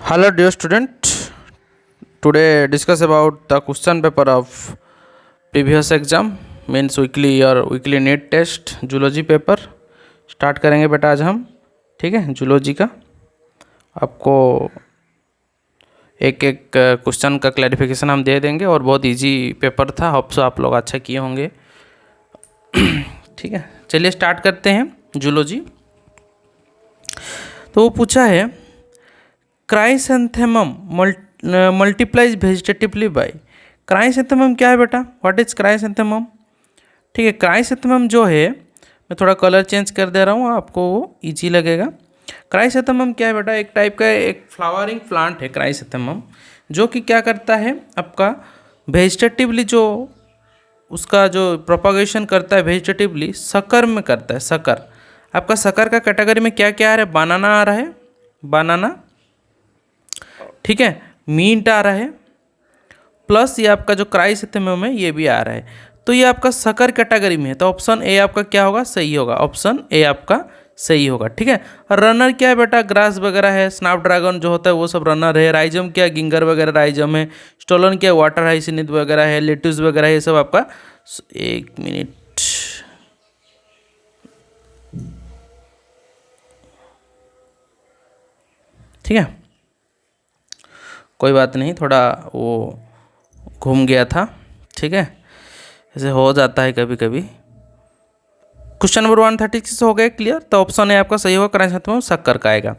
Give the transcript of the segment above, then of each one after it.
Hello dear student, today discuss about the question paper of previous exam means weekly NEET test zoology paper start करेंगे बेटा आज हम। ठीक है, zoology का आपको एक एक क्वेश्चन का क्लैरिफिकेशन हम दे देंगे और बहुत इजी पेपर था, होप सो आप लोग अच्छा किए होंगे। ठीक है, चलिए स्टार्ट करते हैं जूलॉजी। तो वो पूछा है chrysanthemum multiplies vegetatively by. Chrysanthemum क्या है बेटा, व्हाट इज क्राइसैंथेमम? ठीक है, क्राइसैंथेमम जो है, मैं थोड़ा कलर चेंज कर दे रहा हूँ, आपको वो ईजी लगेगा। क्राइसैंथेमम क्या है बेटा, एक टाइप का एक फ्लावरिंग प्लांट है क्राइसैंथेमम, जो कि क्या करता है आपका वेजिटेटिवली, जो उसका जो प्रोपागेशन करता है वेजिटेटिवली सकर में करता है। सकर, आपका सकर का कैटेगरी में क्या क्या आ रहा है? बनाना आ रहा है, बनाना, ठीक है, मीट आ रहा है, प्लस ये आपका जो क्राइसैंथेमम है ये भी आ रहा है। तो ये आपका सकर कैटेगरी में है, तो ऑप्शन ए आपका क्या होगा? सही होगा, ऑप्शन ए आपका सही होगा। ठीक है, रनर क्या है बेटा? ग्रास वगैरह है, स्नैपड्रैगन जो होता है वो सब रनर है। राइजम क्या? गिंगर वगैरह राइजम है। स्टोलन क्या? वाटर हाइसिनिथ वगैरह है, लेट्यूस वगैरह, ये सब आपका। एक मिनट, ठीक है, कोई बात नहीं, थोड़ा वो घूम गया था। ठीक है, ऐसे हो जाता है कभी कभी। क्वेश्चन नंबर 136 हो गया क्लियर, तो ऑप्शन है आपका सही होगा, क्राइसैंथेमम शक्कर का आएगा।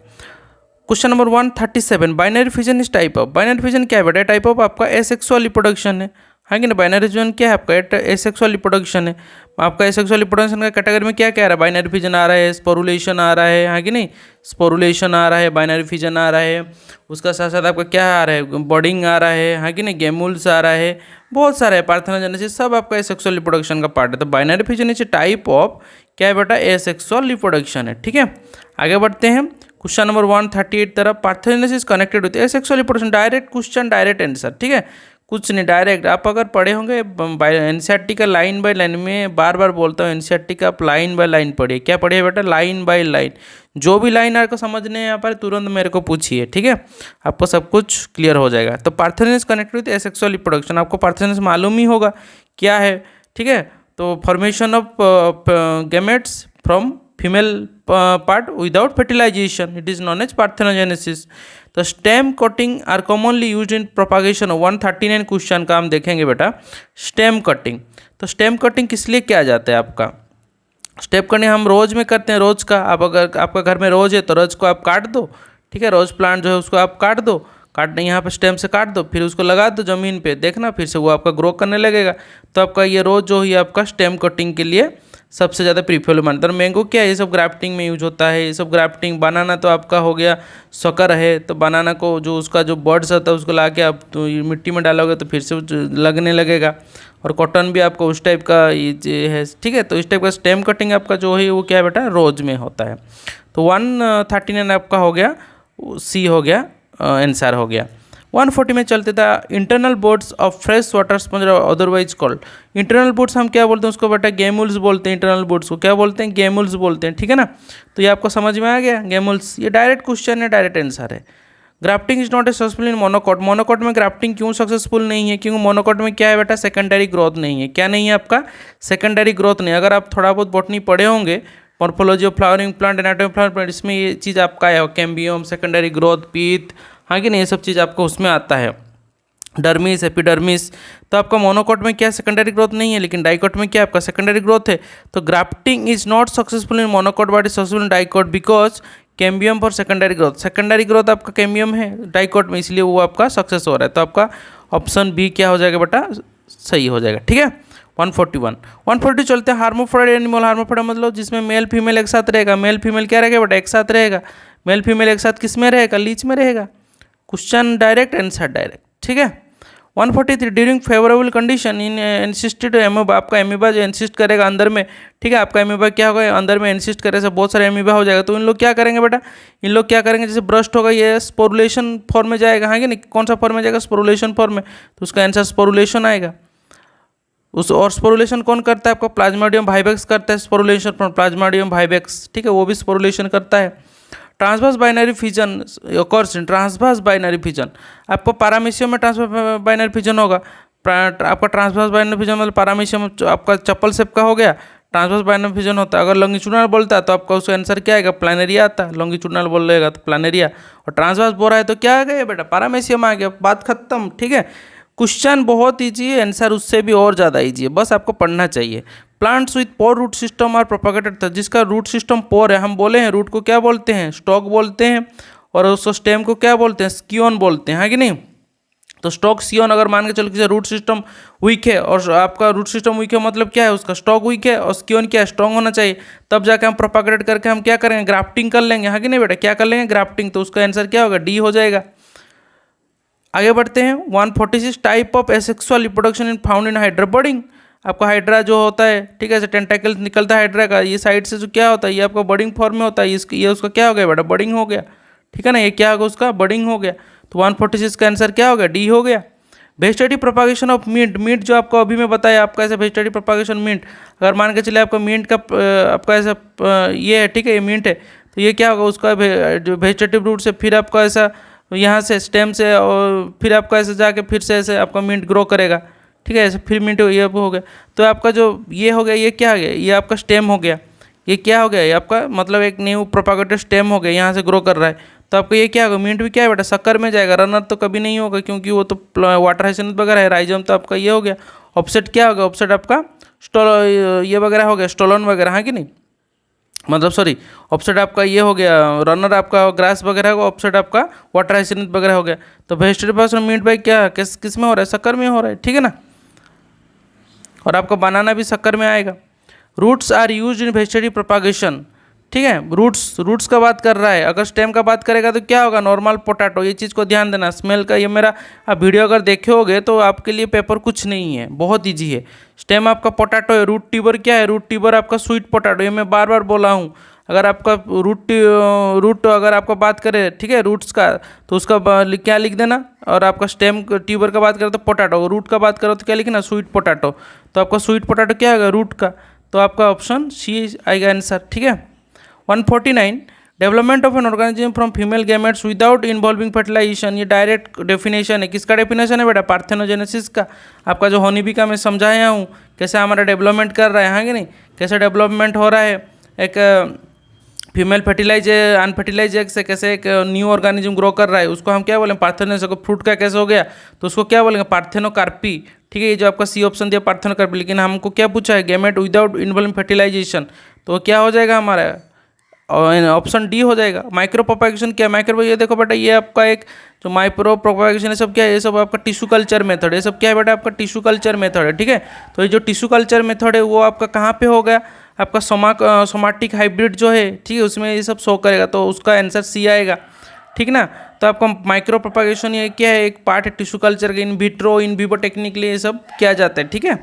क्वेश्चन नंबर 137, बाइनरी फिजन इस टाइप ऑफ। बाइनरी फिजन क्या है बेटा? टाइप ऑफ आपका एसेक्सुअल रिप्रोडक्शन है कि ना? बाइनरी फिजन क्या है आपका? एसेक्सुअल रिप्रोडक्शन है। आपका एसेक्सुअल रिप्रोडक्शन का कैटेगरी में क्या क्या आ रहा है? बाइनरी फिजन आ रहा है, स्पोरुलेशन आ रहा है कि नहीं? स्पोरुलेशन आ रहा है, बाइनरी फिजन आ रहा है, उसका साथ साथ आपका क्या आ रहा है? बॉडिंग आ रहा है कि नहीं? गेमुल्स आ रहा है, बहुत सारा है, पार्थेनोजेनेसिस, सब आपका एसेक्सुअल रिप्रोडक्शन का पार्ट है। तो binary fission is a type of क्या है बेटा? एसेक्सुअल रिप्रोडक्शन है। ठीक है, आगे बढ़ते हैं क्वेश्चन नंबर 138 तरफ। पार्थेनोजेनेसिस कनेक्टेड होती है asexual reproduction. Direct question, direct answer. ठीक है, कुछ नहीं, डायरेक्ट। आप अगर पढ़े होंगे एनसीईआरटी का लाइन बाय लाइन, में बार बार बोलता हूँ एनसीईआरटी का आप लाइन बाय लाइन पढ़िए। क्या पढ़िए बेटा? Line by line. जो भी लाइन आपको समझने यहाँ पर तुरंत मेरे को पूछिए, ठीक है, आपको सब कुछ क्लियर हो जाएगा। तो parthenogenesis connected with asexual reproduction, आपको पार्थेनोजेनेसिस मालूम ही होगा क्या है। ठीक है, तो formation of gametes from female part without fertilization, it is known as parthenogenesis. तो stem cutting are commonly use in propagation. 139 question का हम देखेंगे बेटा, स्टेम कटिंग। तो स्टेम कटिंग किस लिए किया जाता है आपका? स्टेम कटिंग हम रोज में करते हैं, रोज का। आप अगर आपका घर में रोज है तो रोज को आप काट दो, ठीक है, रोज प्लांट जो है उसको आप काट दो, काटने यहाँ पे स्टेम से काट दो, फिर उसको लगा दो ज़मीन पे, देखना फिर से वो आपका ग्रो करने लगेगा। तो आपका ये रोज जो ही आपका स्टेम कटिंग के लिए सबसे ज़्यादा प्रीफरेबल मानता है। मैंगो क्या है? ये सब ग्राफ्टिंग में यूज होता है, ये सब ग्राफ्टिंग। बनाना तो आपका हो गया शक्कर है, तो बनाना को जो उसका जो बर्ड्स होता है उसको ला के आप तो मिट्टी में डालोगे तो फिर से लगने लगेगा। और कॉटन भी आपको उस टाइप का ये है, ठीक है। तो इस टाइप का स्टेम कटिंग आपका जो है वो क्या है बेटा? रोज में होता है। तो 139 आपका हो गया, सी हो गया, आंसर हो गया। 140 में चलते था, internal boards of fresh water sponge otherwise called. Internal boards हम क्या बोलते हैं उसको बेटा? गेमुल्स बोलते हैं। इंटरनल बोर्ड्स को क्या बोलते हैं? गेमुल्स बोलते हैं। ठीक है ना, तो ये आपको समझ में आ गया, गेमुल्स। ये डायरेक्ट क्वेश्चन है, डायरेक्ट आंसर है। Grafting is not a successful in monocot. Monocot में ग्राफ्टिंग क्यों सक्सेसफुल नहीं है? क्योंकि मोनोकॉट में क्या है बेटा? सेकेंडरी ग्रोथ नहीं है। क्या नहीं है आपका? सेकेंडरी ग्रोथ नहीं। अगर आप थोड़ा बहुत बॉटनी पढ़े होंगे, morphology of flowering plant, anatomy of flowering plant, इसमें ये चीज़ आपका है, कैम्बियम, सेकेंडरी ग्रोथ, पीथ, हाँ कि नहीं, ये सब चीज़ आपको उसमें आता है। Dermis, epidermis. तो आपका मोनोकॉट में क्या सेकेंडरी ग्रोथ नहीं है, लेकिन डाइकॉट में क्या आपका सेकेंडरी ग्रोथ है। तो grafting is not successful in monocot but is successful in dicot because cambium for secondary growth. Secondary growth आपका कैम्बियम है डाइकॉट में, इसलिए वो आपका सक्सेस हो रहा है। तो आपका ऑप्शन बी क्या हो जाएगा बेटा? सही हो जाएगा। ठीक है, 141 140 चलते हैं। हार्मोफ्रोडाइट एनिमल। हार्मोफ्रोडाइट मतलब जिसमें मेल फीमेल एक साथ रहेगा। मेल फीमेल क्या रहेगा बेटा? एक साथ रहेगा। मेल फीमेल एक साथ किस में रहेगा? लीच में रहेगा। Question direct, answer direct. ठीक है, 143 during favourable condition in insisted amoeba. आपका एमीबा जो इंसिस्ट करेगा अंदर में, ठीक है, आपका एमीबा क्या होगा? अंदर में इंसिस्ट करे से बहुत सारे एमीबा हो जाएगा। तो इन लोग क्या करेंगे बेटा? इन लोग क्या करेंगे? जैसे ब्रस्ट होगा, ये स्पोरुलेशन फॉर्म में जाएगा, हाँ कि नहीं? कौन सा फॉर्म में जाएगा? स्पोरुलेशन फॉर्म में। तो उसका आंसर स्पोरुलेशन आएगा। उस और स्पोरुलेशन कौन करता है? आपका प्लाज्मोडियम वाइवेक्स करता है स्पोरुलेशन, प्लाज्मोडियम वाइवेक्स, ठीक है, वो भी स्पोरुलेशन करता है। Transverse binary fission occurs in transverse binary fission. आपको पैरामीशियम में ट्रांसवर्स बाइनरी फिजन होगा। आपका ट्रांसवर्स बाइनरी फिजन मतलब पैरामीशियम आपका चप्पल शेप का हो गया, ट्रांसवर्स बाइनरी फिजन होता है। अगर लॉन्गिट्यूडनल बोलता है तो आपका उसका आंसर क्या आएगा, प्लानेरिया आता है। लॉन्गिट्यूडनल बोलेगा तो प्लानेरिया, और ट्रांसवर्स बोल रहा है तो क्या आ गया बेटा, पैरामीशियम आ गया, बात खत्म। ठीक है, क्वेश्चन बहुत ईजी है, आंसर उससे भी और ज़्यादा ईजी है, बस आपको पढ़ना चाहिए। Plants with poor root system are propagated था, जिसका रूट सिस्टम पोर है, हम बोले हैं रूट को क्या बोलते हैं, स्टॉक बोलते हैं, और उस स्टेम को क्या बोलते हैं, स्कियोन बोलते हैं, है कि नहीं। तो स्टॉक सियोन अगर मान के चलो कि रूट सिस्टम वीक है, और आपका रूट सिस्टम वीक है मतलब क्या है, उसका स्टॉक वीक है, और स्कियोन क्या है, स्ट्रॉन्ग होना चाहिए, तब जाके हम प्रोपागेट करके हम क्या करेंगे, ग्राफ्टिंग कर लेंगे, है कि नहीं बेटा, क्या कर लेंगे, ग्राफ्टिंग। तो उसका आंसर क्या होगा, डी हो जाएगा। आगे बढ़ते हैं। 146 type of asexual reproduction in found in hydra budding. आपका हाइड्रा जो होता है, ठीक है, ऐसे टेंटाकल निकलता है हाइड्रा का, ये साइड से जो क्या होता है, ये आपका बर्डिंग फॉर्म में होता है, ये उसका क्या हो गया बेटा, बर्डिंग हो गया, ठीक है ना, ये क्या होगा उसका, बर्डिंग हो गया। तो 146 का आंसर क्या हो गया, डी हो गया। Vegetative propagation of mint, mint जो आपको अभी मैं बताया आपका ऐसा वेजिटेटिव प्रोपागेशन मिंट, अगर मान के चले आपका मिंट का आपका ऐसा ये है, ठीक है, ये मिंट है, तो ये क्या होगा उसका वेजिटेटिव रूट से फिर आपका ऐसा यहाँ से स्टेम से, और फिर आपका ऐसे जाके फिर से ऐसे आपका मिंट ग्रो करेगा, ठीक है, ऐसे फिर मिंट ये हो गया। तो आपका जो ये हो गया, ये क्या हो गया, ये आपका स्टेम हो गया, ये क्या हो गया, ये आपका मतलब एक न्यू प्रोपागेटेड स्टेम हो गया, यहाँ से ग्रो कर रहा है। तो आपको ये क्या होगा, मिंट भी क्या है बेटा, शक्कर में जाएगा, रनर तो कभी नहीं होगा, क्योंकि वो तो वाटर हाइसिन्थ वगैरह है। राइजम तो आपका ये हो गया। ऑफसेट क्या होगा, ऑफसेट आपका ये वगैरह हो गया, स्टोलन वगैरह, है कि नहीं, मतलब सॉरी, ऑफसेट आपका ये हो गया, रनर आपका ग्रास वगैरह होगा, ऑफसेट आपका वाटर हाइसिन्थ वगैरह हो गया। तो वेजिटेटिव प्रोपागेशन मिंट बाई क्या किस में हो रहा है, शक्कर में हो रहा है, ठीक है ना, और आपका बनाना भी शक्कर में आएगा। Roots are use in vegetative propagation, ठीक है, रूट्स का बात कर रहा है। अगर स्टेम का बात करेगा तो क्या होगा, नॉर्मल पोटैटो, ये चीज़ को ध्यान देना। स्मेल का ये मेरा आप वीडियो अगर देखे होगे तो आपके लिए पेपर कुछ नहीं है, बहुत ईजी है। स्टेम आपका पोटैटो है, रूट ट्यूबर क्या है, रूट ट्यूबर आपका स्वीट पोटैटो, ये मैं बार बार बोला हूँ। अगर आपका रूट अगर आपका बात करें, ठीक है, रूट्स का, तो उसका क्या लिख देना, और आपका स्टेम ट्यूबर का बात करें तो पोटैटो, रूट का बात करो तो क्या लिखना, स्वीट पोटैटो। तो आपका स्वीट पोटैटो क्या होगा, रूट का, तो आपका ऑप्शन सी आएगा आंसर, ठीक है। 149 development of an organism from female gametes without involving fertilisation, ये डायरेक्ट डेफिनेशन है, किसका डेफिनेशन है बेटा, पार्थेनोजेनेसिस का। आपका जो होनीबी का मैं समझाया हूँ कैसे हमारा डेवलपमेंट कर रहा है, हाँ कि नहीं, कैसे डेवलपमेंट हो रहा है एक फीमेल फर्टिलाइज अनफर्टिलाइज एग से, कैसे एक न्यू ऑर्गेनिज्म ग्रो कर रहा है, उसको हम क्या बोलेंगे, पार्थेनो। फ्रूट का कैसे हो गया, तो उसको क्या बोलेंगे, पार्थेनोकार्पी, ठीक है, ये जो आपका सी ऑप्शन दिया पार्थेनोकार्पी, लेकिन हमको क्या पूछा है, गैमेट विदाउट इन्वॉल्विंग फर्टिलाइजेशन, तो क्या हो जाएगा हमारा, और ऑप्शन डी हो जाएगा। माइक्रो प्रोपागेशन क्या है, माइक्रो, ये देखो बेटा, ये आपका एक जो माइक्रो प्रोपागेशन है सब क्या है, ये सब आपका टिश्यू कल्चर मेथड है, ये सब क्या है बेटा, आपका टिश्यू कल्चर मेथड है, ठीक है। तो ये जो टिश्यू कल्चर मेथड है वो आपका कहाँ पे हो गया, आपका सोमाटिक हाइब्रिड जो है, ठीक है, उसमें ये सब शो करेगा, तो उसका आंसर सी आएगा, ठीक ना। तो आपका माइक्रो प्रोपागेशन ये क्या है, एक पार्ट है टिश्यू कल्चर का, in vitro in vivo technique लिए ये सब किया जाता है, ठीक है।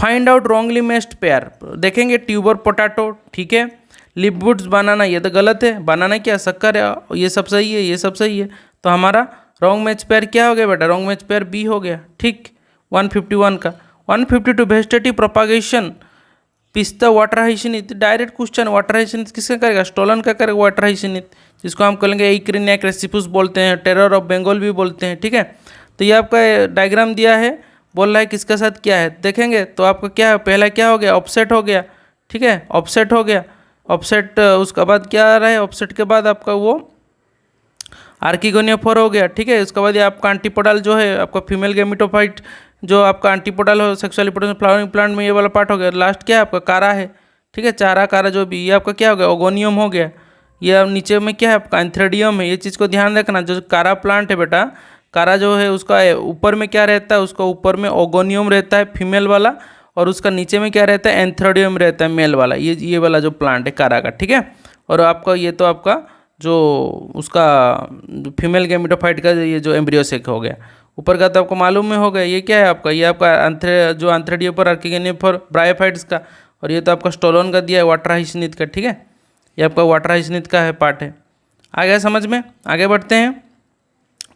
Find out wrongly matched pair, देखेंगे ट्यूबर पोटैटो, ठीक है, लिपवुड्स बनाना, ये तो गलत है, बनाना क्या शक्कर है, ये सब सही है, ये सब सही है, तो हमारा रॉन्ग मैच पेयर क्या हो गया बेटा, रॉन्ग मैच पेयर बी हो गया, ठीक। 151 का। 152 वेजिटेटिव प्रोपागेशन पिस्ता वाटर हाइसिनिथ, डायरेक्ट क्वेश्चन, वाटर हाइसिनिथ किसका करेगा, स्टोलन का करेगा वाटर हाइसिनिथ, जिसको हम कहेंगे इक्रिनिया क्रेसिपुस बोलते हैं, टेरर ऑफ बंगाल भी बोलते हैं, ठीक है। तो ये आपका डायग्राम दिया है, बोल रहा है किसका साथ क्या है, देखेंगे तो आपका क्या है, पहला क्या हो गया, ऑफसेट हो गया, ठीक है, ऑफसेट हो गया, ऑफसेट, उसके बाद क्या आ रहा है, ऑफसेट के बाद आपका वो आर्किगोनियोफोर हो गया, ठीक है। उसके बाद ये आपका एंटीपोडल जो है, आपका फीमेल गेमिटोफाइट जो आपका एंटीपोडल हो सेक्सुअली रिप्रोडक्शन फ्लावरिंग प्लांट में, ये वाला पार्ट हो गया। लास्ट क्या है आपका कारा है, ठीक है, चारा कारा जो भी, ये आपका क्या हो गया, ओगोनियम हो गया। ये अब नीचे में क्या है आपका एंथ्रेडियम है, ये चीज़ को ध्यान रखना, जो कारा प्लांट है बेटा, कारा जो है उसका ऊपर में क्या रहता है, उसका ऊपर में ओगोनियम रहता है फीमेल वाला, और उसका नीचे में क्या रहता है, एंथ्रेडियम रहता है मेल वाला, ये वाला जो प्लांट है कारा का, ठीक है। और आपका ये तो आपका जो उसका फीमेल गेमिटोफाइट का ये जो एम्ब्रियो सेक हो गया, ऊपर का तो आपको मालूम में हो गया। ये क्या है आपका, ये आपका एंथ्रेडियम पर आर्किगोनियम पर ब्रायोफाइट्स का, और ये तो आपका स्टोलोन का दिया है वाटर हाइसिनिथ का, ठीक है, ये आपका वाटर हाइसिनिथ का है पार्ट है। आ गया समझ में, आगे बढ़ते हैं,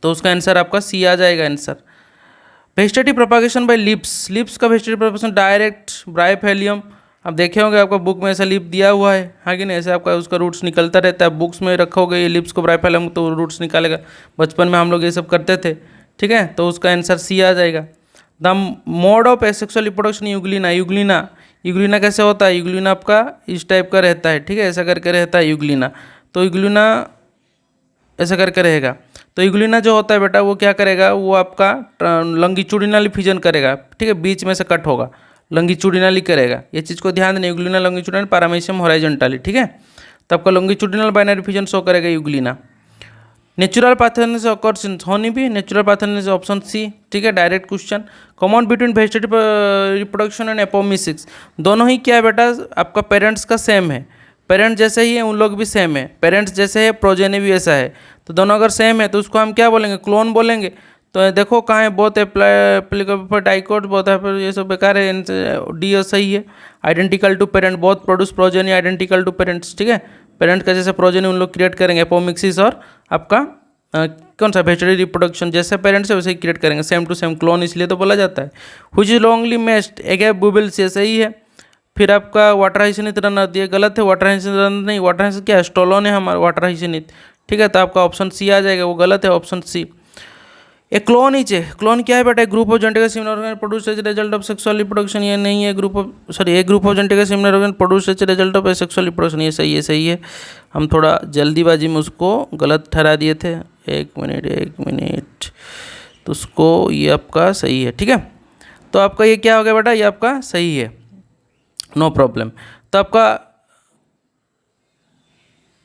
तो उसका आंसर आपका सी आ जाएगा answer. Vegetative propagation by leaves, leaves का वेजिटेटिव प्रोपागेशन डायरेक्ट ब्रायोफाइलियम, अब देखे होंगे आपका बुक में ऐसा लिप दिया हुआ है, हाँ कि नहीं, ऐसे आपका उसका रूट्स निकलता रहता है। बुक्स में रखोगे ये लिप्स को ब्राइफाइलम तो रूट्स निकालेगा। बचपन में हम लोग ये सब करते थे, ठीक है। तो उसका आंसर सी आ जाएगा। The mode of asexual reproduction Euglena, Euglena, Euglena कैसे होता है? यूग्लिना आपका इस टाइप का रहता है, ठीक है, ऐसा करके रहता है यूग्लिना। तो यूग्लिना ऐसा करके रहेगा। तो यूग्लिना जो होता है बेटा वो क्या करेगा, वो आपका लॉन्गिट्यूडिनली फिजन करेगा, ठीक है, बीच में से कट होगा, लॉन्गिट्यूडिनली करेगा। ये चीज़ को ध्यान देना, यूग्लिना लॉन्गिट्यूडिनल पैरामीशियम हॉराइजॉन्टली, ठीक है। तो आपका लॉन्गिट्यूडिनल बाइनरी फिजन शो करेगा euglena. Natural pathogenesis occurs in honeybee natural pathogenesis option C, ठीक है, direct question. Common between vegetative reproduction and apomixis, दोनों ही क्या है बेटा, आपका पेरेंट्स का सेम है, पेरेंट्स जैसे ही है उन लोग भी सेम है, पेरेंट्स जैसे है प्रोजेनी भी ऐसा है। तो दोनों अगर सेम है तो उसको हम क्या बोलेंगे, क्लोन बोलेंगे। तो देखो कहाँ है, बहुत एप्लीकेबल फॉर डाइकोट, बहुत है पर ये सब बेकार है, डी सही है। आइडेंटिकल टू पेरेंट, बहुत produce progeny identical to parents, ठीक है, पेरेंट का जैसे प्रोजेनी उन लोग क्रिएट करेंगे। एपोमिक्सिस और आपका कौन सा वेजिटेटिव रिप्रोडक्शन, जैसे पेरेंट्स है वैसे ही क्रिएट करेंगे, सेम टू सेम क्लोन इसलिए तो बोला जाता है। व्हिच इज लॉन्गली मैच्ड एगेव बुबिल्स, ये सही है। फिर आपका वाटर हाइसिनित रनर, ये गलत है, वाटर हाइसिनित रनर नहीं, वाटर हाइसिनित क्या है, स्टोलोन है हमारा वाटर हाइसिनित, ठीक है। तो आपका ऑप्शन सी आ जाएगा, वो गलत है, ऑप्शन सी। ए क्लोन ही चे, क्लोन क्या है बेटा, group of genetically similar organ produce as result of sexual reproduction, ये नहीं है, group of sorry a group of genetically similar organ produce as result of sexual reproduction, ये सही है, सही है। हम थोड़ा जल्दीबाजी में उसको गलत ठहरा दिए थे, एक मिनट, तो उसको ये आपका सही है, ठीक है। तो आपका ये क्या हो गया बेटा, ये आपका सही है, नो प्रॉब्लम। तो आपका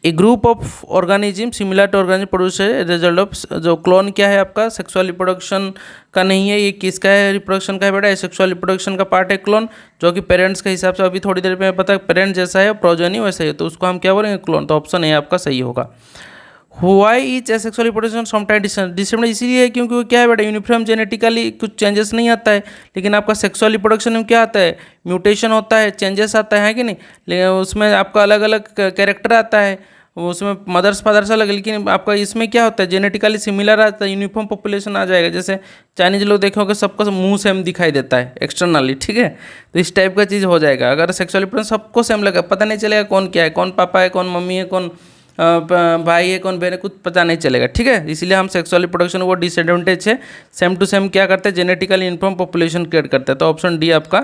a group of organism similar to organism produce result of, जो क्लोन क्या है आपका सेक्सुअल रिप्रोडक्शन का नहीं है, ये किसका है, रिप्रोडक्शन का है बेटा, सेक्सुअल रिप्रोडक्शन का पार्ट है क्लोन, जो कि पेरेंट्स के हिसाब से अभी थोड़ी देर में पता है पेरेंट्स जैसा है, प्रोजेनी वैसा ही है, तो उसको हम क्या बोलेंगे, क्लोन। तो ऑप्शन ए आपका सही होगा। Why is asexual reproduction sometime descendant, इसीलिए है क्योंकि वो क्या है बेटा, यूनिफॉर्म जेनेटिकली कुछ चेंजेस नहीं आता है, लेकिन आपका सेक्सुअल रिप्रोडक्शन में क्या आता है, म्यूटेशन होता है, चेंजेस आता है कि नहीं, लेकिन उसमें आपका अलग अलग कैरेक्टर आता है, उसमें मदर्स फादर्स अलग, लेकिन आपका इसमें क्या होता है, जेनेटिकली सिमिलर आता है, यूनिफॉर्म पॉपुलेशन आ जाएगा। जैसे चाइनीज लोग देखोगे सबका मुंह सेम दिखाई देता है एक्सटर्नली, ठीक है, तो इस टाइप का चीज़ हो जाएगा। अगर सेक्सुअल रिप्रोडक्शन सबको सेम लगा, पता नहीं चलेगा कौन क्या है, कौन पापा है, कौन मम्मी है, कौन भाई है, कौन बहन है, कुछ पता नहीं चलेगा, ठीक है। इसलिए हम सेक्सुअल रिप्रोडक्शन वो डिसएडवांटेज है, सेम टू सेम क्या करते हैं, जेनेटिकली इन्फॉर्म पॉपुलेशन क्रिएट करते हैं। तो ऑप्शन डी आपका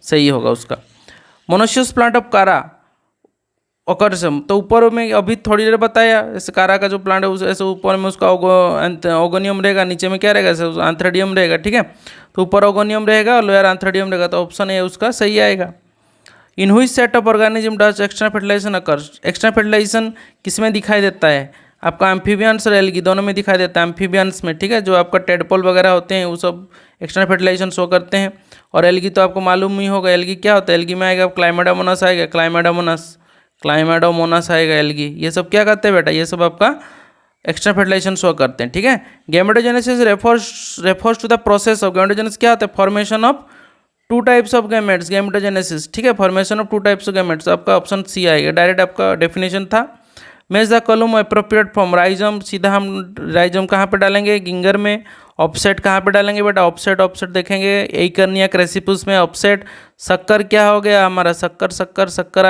सही होगा उसका। मोनोसियस प्लांट ऑफ कारा ऑकर्सम, तो ऊपर में अभी थोड़ी देर बताया, ऐसे कारा का जो प्लांट है उस ऐसे ऊपर में उसका ओगोनियम रहेगा, नीचे में क्या रहेगा, ऐसे आंथ्रेडियम रहेगा, ठीक है। तो ऊपर ओगोनियम रहेगा और लोअर आंथ्रेडियम रहेगा, तो ऑप्शन ए उसका सही आएगा। इन हुई set of organism does external fertilisation occurs, external fertilisation किस में दिखाई देता है, आपका एम्फीबियंस और एल्गी दोनों में दिखाई देता है। एम्फीबियंस में, ठीक है, जो आपका टेडपोल वगैरह होते हैं वो सब एक्सटर्नल फर्टिलाइजेशन शो करते हैं। और एल्गी तो आपको मालूम ही होगा, एल्गी क्या होता है, एल्गी में आएगा क्लाइमेडोमोनास आएगा, क्लाइमेडोमोनास आएगा एल्गी, ये सब क्या करते हैं बेटा, ये सब आपका एक्सटर्नल फर्टिलाइजेशन शो करते हैं, ठीक है। Gametogenesis refers to the process of, gametogenesis क्या होता है, formation of two types of gametes, gametogenesis, ठीक है, formation of two types of gametes, आपका ऑप्शन सी आएगा, डायरेक्ट आपका डेफिनेशन था। Match the column appropriate form, rhizome, सीधा हम राइजम कहाँ पे डालेंगे, गिंगर में। ऑफसेट कहाँ पे डालेंगे बेटा, ऑफसेट देखेंगे एइकर्निया क्रेसिपुस में ऑफसेट। शक्कर क्या हो गया हमारा, शक्कर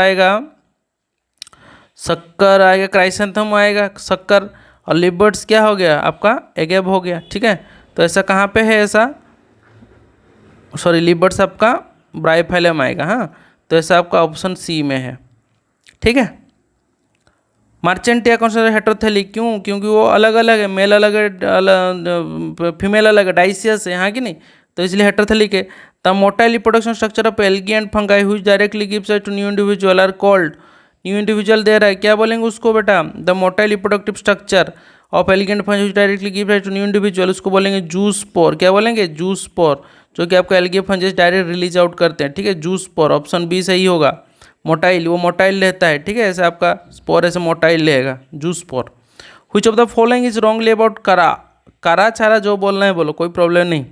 आएगा, क्राइसेंथम आएगा शक्कर। और लिबर्ट्स क्या हो गया आपका, एगेब हो गया, ठीक है। तो ऐसा कहाँ पे है, ऐसा सॉरी लिबर्ट्स आपका ब्राइफाइलम आएगा, हाँ, तो ऐसा आपका ऑप्शन सी में है, ठीक है। मार्चेंटिया कौन सा हेटेरोथेलिक, क्यों, क्योंकि वो अलग अलग है, मेल अलग है, फीमेल अलग है, डाइसियस है, हाँ कि नहीं, तो इसलिए हेटेरोथेलिक है। The motile reproduction structure of algae and fungi which directly gives rise to new individual are called, new individual दे रहा है, क्या बोलेंगे उसको बेटा, the motile reproductive structure of algae and fungi which directly gives rise to new individual, उसको बोलेंगे zoospore, क्या बोलेंगे, जूस्पोर, जो कि आपका algae fungus direct release out करते हैं, ठीक है, जूस्पोर, ऑप्शन बी सही होगा। मोटाइल, वो मोटाइल रहता है, ठीक है, ऐसे आपका स्पोर ऐसे मोटाइल रहेगा, zoospore. Which of the following is wrongly about कारा छारा, जो बोलना है बोलो, कोई प्रॉब्लम नहीं।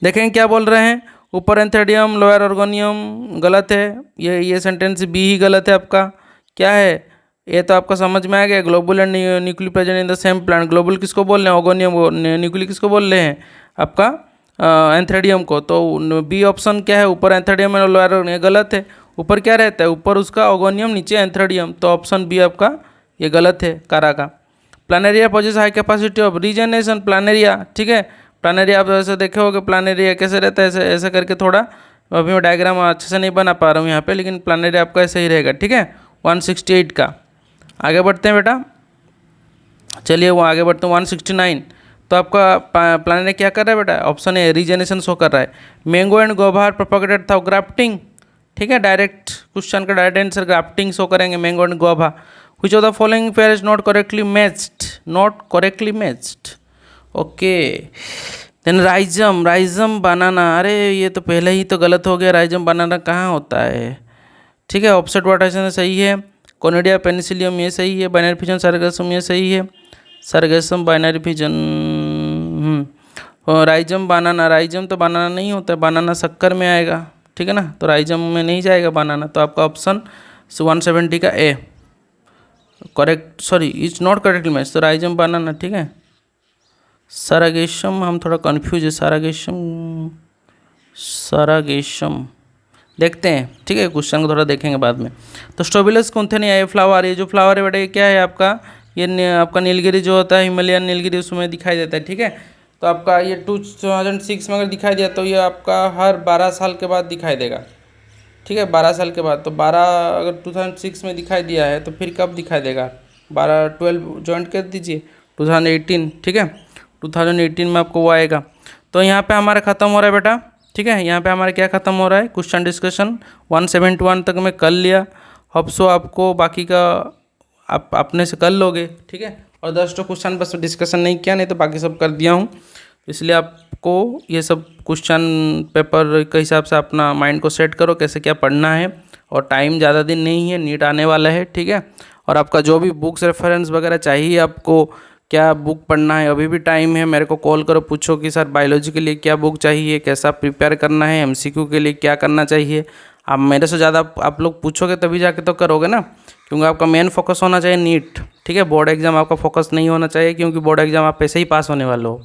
देखेंगे क्या बोल रहे हैं, ऊपर एंथ्रेडियम लोअर ऑर्गोनियम गलत है, ये सेंटेंस बी ही गलत है आपका। क्या है ये तो आपका समझ में आ गया, globule and nuclei present in the same plant, globule किसको बोल रहे हैं, ऑर्गोनियम, न्यूक्ली किसको बोल रहे हैं आपका एंथ्रेडियम को, तो बी ऑप्शन क्या है, ऊपर एंथ्रेडियम है, लोअर, ये गलत है। ऊपर क्या रहता है, ऊपर उसका ओगोनियम, नीचे एंथ्रेडियम, तो ऑप्शन बी आपका ये गलत है, कारा का। Planaria possesses high capacity of regeneration, Planaria, ठीक है। प्लानेरिया आप ऐसे देखे होगे, प्लानेरिया कैसे रहता है, ऐसे ऐसे करके, थोड़ा अभी मैं डायग्राम अच्छे से नहीं बना पा रहा हूँ यहाँ पे, लेकिन प्लानेरिया आपका ऐसे ही रहेगा, ठीक है। 168 का। आगे बढ़ते हैं बेटा, चलिए वो आगे बढ़ते हैं 169। तो आपका प्लानेरिया क्या कर रहा है बेटा, ऑप्शन ए रीजनरेशन शो कर रहा है। Mango and guava are propagated through grafting, ठीक है। डायरेक्ट क्वेश्चन का डायरेक्ट आंसर ग्राफ्टिंग शो करेंगे, mango and guava. Which of the following pair is not correctly matched, not correctly matched, okay. Then rhizome, rhizome banana, अरे ये तो पहले ही तो गलत हो गया, राइजम बनाना कहाँ होता है, ठीक है। ऑफसेट वाटेशन सही है, कोनिडिया पेनिसिलियम ये सही है, बाइनरी फिजन सरगसम ये सही है, सरगसम बाइनरी फिजन, राइजम बनाना, राइजम तो बनाना नहीं होता है, बनाना शक्कर में आएगा, ठीक है ना, तो राइजम में नहीं जाएगा बनाना, तो आपका ऑप्शन 170 का A correct, sorry is not correctly match, तो राइजम बनाना, ठीक है। सारागेशम हम थोड़ा कंफ्यूज है, सारागेशम, सारागेशम देखते हैं, ठीक है, क्वेश्चन को थोड़ा देखेंगे बाद में। तो स्ट्रोबिलस कॉन्थेनिया ये फ्लावर, ये जो फ्लावर है बेटा ये क्या है आपका, ये आपका नीलगिरी जो होता है, हिमालयन नीलगिरी, उसमें दिखाई देता है, ठीक है। तो आपका ये 2006 में अगर दिखाई दिया तो ये आपका हर 12 साल के बाद दिखाई देगा, ठीक है, 12 साल के बाद। तो 12 अगर 2006 में दिखाई दिया है तो फिर कब दिखाई देगा, 12 जॉइंट कर दीजिए 2018, ठीक है, 2018 में आपको वो आएगा। तो यहाँ पे हमारा ख़त्म हो रहा है बेटा, ठीक है, यहाँ पे हमारा क्या ख़त्म हो रहा है, क्वेश्चन डिस्कशन 171 तक मैं कर लिया। होप सो आपको बाकी का आप अपने से कर लोगे, ठीक है। और 10 क्वेश्चन बस डिस्कशन नहीं किया, नहीं तो बाकी सब कर दिया हूँ, इसलिए आपको ये सब क्वेश्चन पेपर के हिसाब से अपना माइंड को सेट करो, कैसे क्या पढ़ना है। और टाइम ज़्यादा दिन नहीं है, नीट आने वाला है, ठीक है। और आपका जो भी बुक्स रेफरेंस वगैरह चाहिए, आपको क्या बुक पढ़ना है, अभी भी टाइम है, मेरे को कॉल करो, पूछो कि सर बायोलॉजी के लिए क्या बुक चाहिए, कैसा प्रिपेयर करना है, एमसीक्यू के लिए क्या करना चाहिए। आप मेरे से ज़्यादा आप लोग पूछोगे तभी जाके तो करोगे ना, क्योंकि आपका मेन फोकस होना चाहिए नीट, ठीक है। बोर्ड एग्जाम आपका फोकस नहीं होना चाहिए, क्योंकि बोर्ड एग्जाम आप ऐसे ही पास होने वाले हो,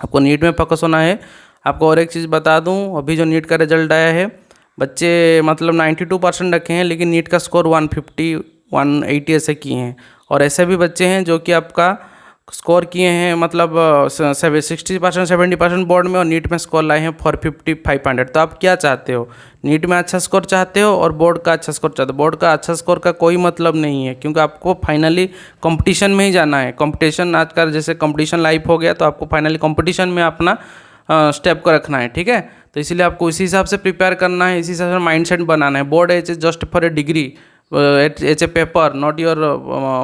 आपको नीट में फोकस होना है। आपको और एक चीज़ बता दूं, अभी जो नीट का रिजल्ट आया है, बच्चे मतलब 92% रखे हैं, लेकिन नीट का स्कोर 150 180 ऐसे किए हैं। और ऐसे भी बच्चे हैं जो कि आपका स्कोर किए हैं मतलब 60% 70% बोर्ड में, और नीट में स्कोर लाए हैं 450 500। तो आप क्या चाहते हो, नीट में अच्छा स्कोर चाहते हो और बोर्ड का अच्छा स्कोर चाहते हो। बोर्ड का अच्छा स्कोर का कोई मतलब नहीं है, क्योंकि आपको फाइनली कंपटीशन में ही जाना है। कंपटीशन आज का जैसे कंपटीशन लाइफ हो गया, तो आपको फाइनली कंपटीशन में अपना स्टेप को रखना है, ठीक है। तो इसीलिए आपको इसी हिसाब से प्रिपेयर करना है, इसी हिसाब से माइंडसेट बनाना है। Board is just for a degree, H A paper, not your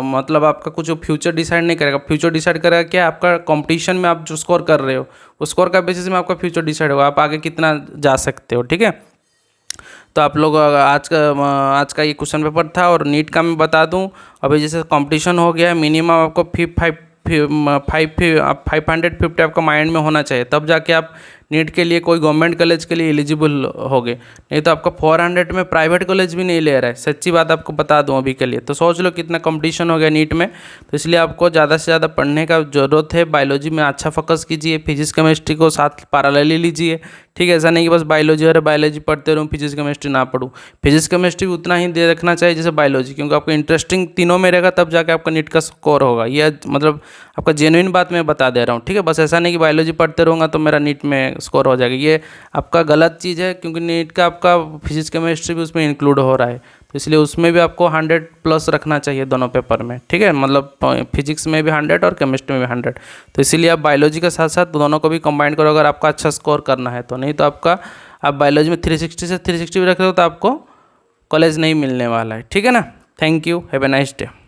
मतलब आपका कुछ फ्यूचर डिसाइड नहीं करेगा। फ्यूचर डिसाइड करेगा क्या, आपका कंपटीशन में आप जो स्कोर कर रहे हो, उस स्कोर का बेसिस में आपका फ्यूचर डिसाइड होगा, आप आगे कितना जा सकते हो, ठीक है। तो आप लोग आज का ये क्वेश्चन पेपर था। और नीट का मैं बता दूं, अभी जैसे कंपटीशन हो गया है, मिनिमम आपको 550 आपका माइंड में होना चाहिए, तब जाके आप नीट के लिए कोई गवर्नमेंट कॉलेज के लिए एलिजिबल होगे, नहीं तो आपका 400 में प्राइवेट कॉलेज भी नहीं ले रहा है। सच्ची बात आपको बता दूं अभी के लिए। तो सोच लो कितना कंपटीशन हो गया नीट में, तो इसलिए आपको ज़्यादा से ज़्यादा पढ़ने का ज़रूरत है। बायोलॉजी में अच्छा फोकस कीजिए, फिजिक्स केमिस्ट्री को साथ पैरेलली लीजिए, ठीक है। ऐसा नहीं कि बस बायोलॉजी और बायोलॉजी पढ़ते रहूँ, फिजिक्स केमिस्ट्री ना पढ़ूँ। फिजिक्स केमिस्ट्री भी उतना ही दे रखना चाहिए जैसे बायोलॉजी, क्योंकि आपको इंटरेस्टिंग तीनों में रहेगा, तब जाके आपका नीट का स्कोर होगा। ये मतलब आपका जेन्युइन बात मैं बता दे रहा हूँ, ठीक है। बस ऐसा नहीं कि बायोलॉजी पढ़ते रहूँगा तो मेरा नीट में स्कोर हो जाएगा, ये आपका गलत चीज़ है, क्योंकि नीट का आपका फिजिक्स केमिस्ट्री भी उसमें इंक्लूड हो रहा है, तो इसलिए उसमें भी आपको 100+ रखना चाहिए दोनों पेपर में, ठीक है। मतलब फिजिक्स में भी 100 और केमिस्ट्री में भी 100। तो इसीलिए आप बायोलॉजी के साथ साथ दोनों को भी कंबाइन करो, अगर आपका अच्छा स्कोर करना है तो। नहीं तो आपका आप बायोलॉजी में 360 से 360 भी रख रहे हो तो आपको कॉलेज नहीं मिलने वाला है, ठीक है ना। Thank you, have a nice day.